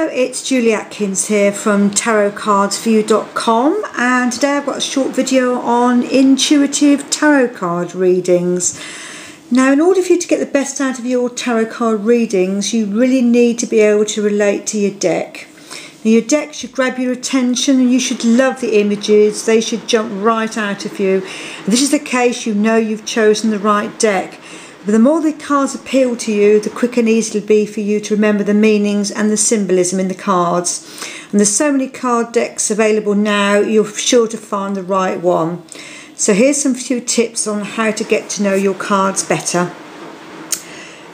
Hello, it's Julie Atkins here from tarotcardsforyou.com, and today I've got a short video on intuitive tarot card readings. Now, in order for you to get the best out of your tarot card readings, you really need to be able to relate to your deck. Now, your deck should grab your attention and you should love the images. They should jump right out of you. If this is the case, you know you've chosen the right deck. But the more the cards appeal to you, the quicker and easier it'll be for you to remember the meanings and the symbolism in the cards. And there's so many card decks available now, you're sure to find the right one. So here's some few tips on how to get to know your cards better.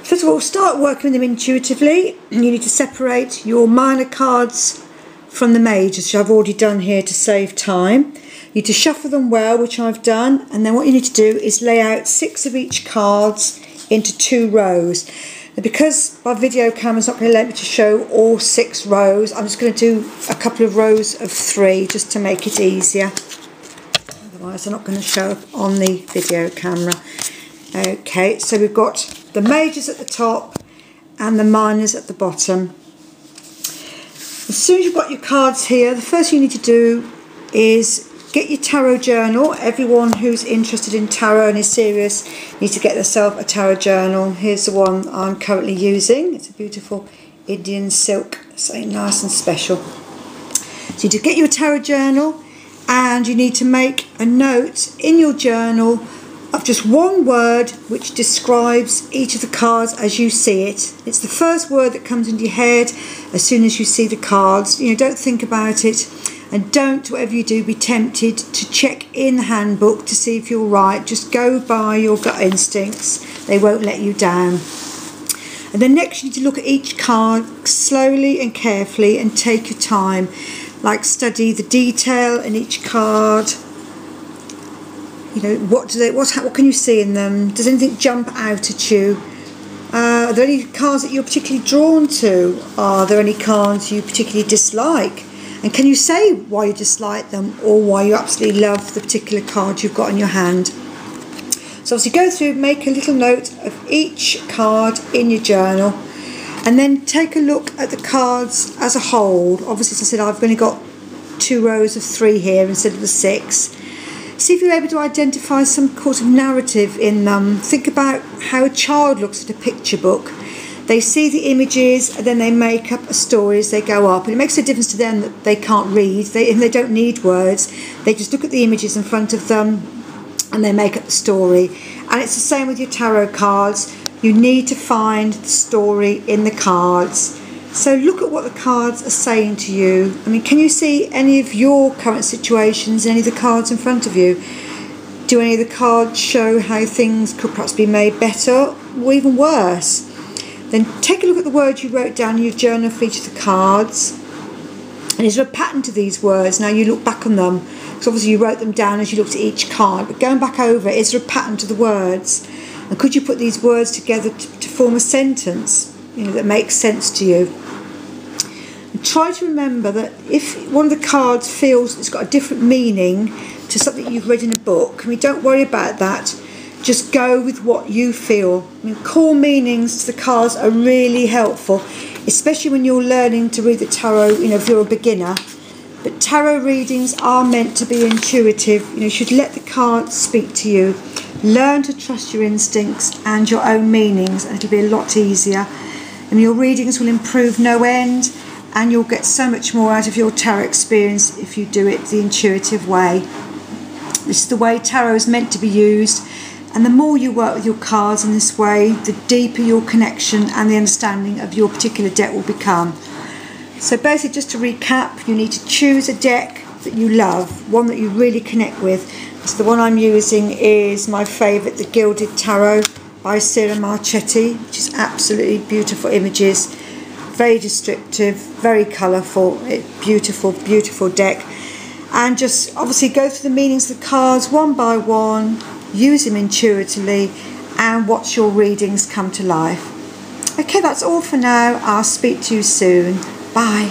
First of all, start working with them intuitively. You need to separate your minor cards from the majors, which I've already done here to save time. You need to shuffle them well, which I've done, and then what you need to do is lay out 6 of each cards into 2 rows. And because my video camera's not going to let me to show all 6 rows, I'm just going to do a couple of rows of 3 just to make it easier. Otherwise they're not going to show up on the video camera. Okay, so we've got the majors at the top and the minors at the bottom. As soon as you've got your cards here, the first thing you need to do is get your tarot journal. Everyone who's interested in tarot and is serious needs to get themselves a tarot journal. Here's the one I'm currently using. It's a beautiful Indian silk, so nice and special. So you need to get your tarot journal, and you need to make a note in your journal of just one word which describes each of the cards as you see it. It's the first word that comes into your head as soon as you see the cards. You know, don't think about it. And don't, whatever you do, be tempted to check in the handbook to see if you're right. Just go by your gut instincts. They won't let you down. And then next you need to look at each card slowly and carefully and take your time. Like, study the detail in each card. You know, what can you see in them? Does anything jump out at you? Are there any cards that you're particularly drawn to? Are there any cards you particularly dislike? And can you say why you dislike them or why you absolutely love the particular card you've got in your hand? So obviously go through, make a little note of each card in your journal, and then take a look at the cards as a whole. Obviously, as I said, I've only got 2 rows of 3 here instead of the 6. See if you're able to identify some sort of narrative in them. Think about how a child looks at a picture book. They see the images and then they make up a story as they go up. And it makes a difference to them that they can't read, and they don't need words. They just look at the images in front of them and they make up the story. And it's the same with your tarot cards. You need to find the story in the cards. So look at what the cards are saying to you. I mean, can you see any of your current situations in any of the cards in front of you? Do any of the cards show how things could perhaps be made better or even worse? Then take a look at the words you wrote down in your journal for each of the cards. And is there a pattern to these words? Now you look back on them, because obviously you wrote them down as you looked at each card, but going back over, is there a pattern to the words? And could you put these words together to form a sentence, you know, that makes sense to you? And try to remember that if one of the cards feels it's got a different meaning to something you've read in a book, I mean, don't worry about that. Just go with what you feel. I mean, core meanings to the cards are really helpful, especially when you're learning to read the tarot, you know, if you're a beginner. But tarot readings are meant to be intuitive. You know, you should let the cards speak to you. Learn to trust your instincts and your own meanings, and it'll be a lot easier. And your readings will improve no end, and you'll get so much more out of your tarot experience if you do it the intuitive way. This is the way tarot is meant to be used. And the more you work with your cards in this way, the deeper your connection and the understanding of your particular deck will become. So basically, just to recap, you need to choose a deck that you love, one that you really connect with. So the one I'm using is my favourite, the Gilded Tarot by Sira Marchetti, which is absolutely beautiful images, very descriptive, very colourful, beautiful, beautiful deck. And just obviously go through the meanings of the cards one by one, use them intuitively, and watch your readings come to life. Okay, that's all for now. I'll speak to you soon. Bye.